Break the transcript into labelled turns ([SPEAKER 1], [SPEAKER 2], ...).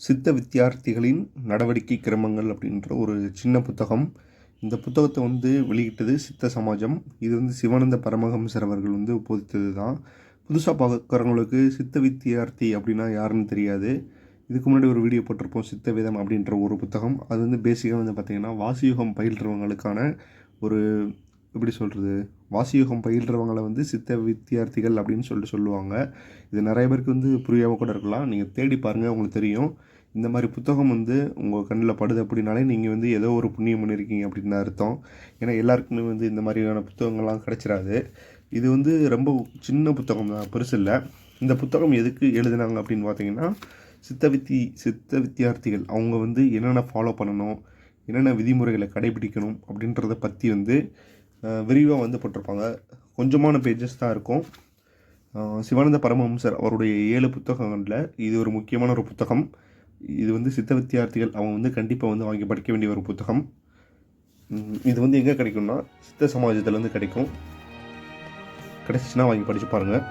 [SPEAKER 1] சித்த வித்தியார்த்திகளின் நடவடிக்கை கிரமங்கள் அப்படின்ற ஒரு சின்ன புத்தகம். இந்த புத்தகத்தை வெளியிட்டது சித்த சமாஜம். இது சிவானந்த பரமஹம்சர் அவர்கள் போதித்தது தான். புதுசாக பார்க்குறவங்களுக்கு சித்த வித்தியார்த்தி அப்படின்னா யாருன்னு தெரியாது. இதுக்கு முன்னாடி ஒரு வீடியோ போட்டிருப்போம், சித்த வேதம் அப்படின்ற ஒரு புத்தகம். அது பேசிக்காக பார்த்திங்கன்னா வாசியுகம் பயில்றவங்களுக்கான ஒரு எப்படி சொல்கிறது, வாசியுகம் பயில்றவங்களை சித்த வித்தியார்த்திகள் அப்படின்னு சொல்லுவாங்க. இது நிறைய பேருக்கு புரியாமல் கூட இருக்கலாம். நீங்கள் தேடி பாருங்கள், உங்களுக்கு தெரியும். இந்த மாதிரி புத்தகம் உங்கள் கண்ணில் படுது அப்படின்னாலே நீங்கள் ஏதோ ஒரு புண்ணியம் பண்ணியிருக்கீங்க அப்படின்னு அர்த்தம். ஏன்னா எல்லாருக்குமே இந்த மாதிரியான புத்தகங்கள்லாம் கிடச்சிடாது. இது ரொம்ப சின்ன புத்தகம் தான், பெருசு இல்லை. இந்த புத்தகம் எதுக்கு எழுதுனாங்க அப்படின்னு பார்த்தீங்கன்னா, சித்த வித்தியார்த்திகள் அவங்க என்னென்ன ஃபாலோ பண்ணணும், என்னென்ன விதிமுறைகளை கடைபிடிக்கணும் அப்படின்றத பற்றி விரிவாக போட்டிருப்பாங்க. கொஞ்சமான பேஜஸ் தான் இருக்கும். சிவானந்த பரமஹம்சர் அவருடைய 7 புத்தகங்களில் இது ஒரு முக்கியமான ஒரு புத்தகம். இது சித்த வித்தியார்த்திகள் அவங்க கண்டிப்பாக வாங்கி படிக்க வேண்டிய ஒரு புத்தகம். இது எங்கே கிடைக்கும்னா சித்த சமாஜத்துலேருந்து கிடைக்கும். கிடைச்சிச்சின்னா வாங்கி படித்து பாருங்கள்.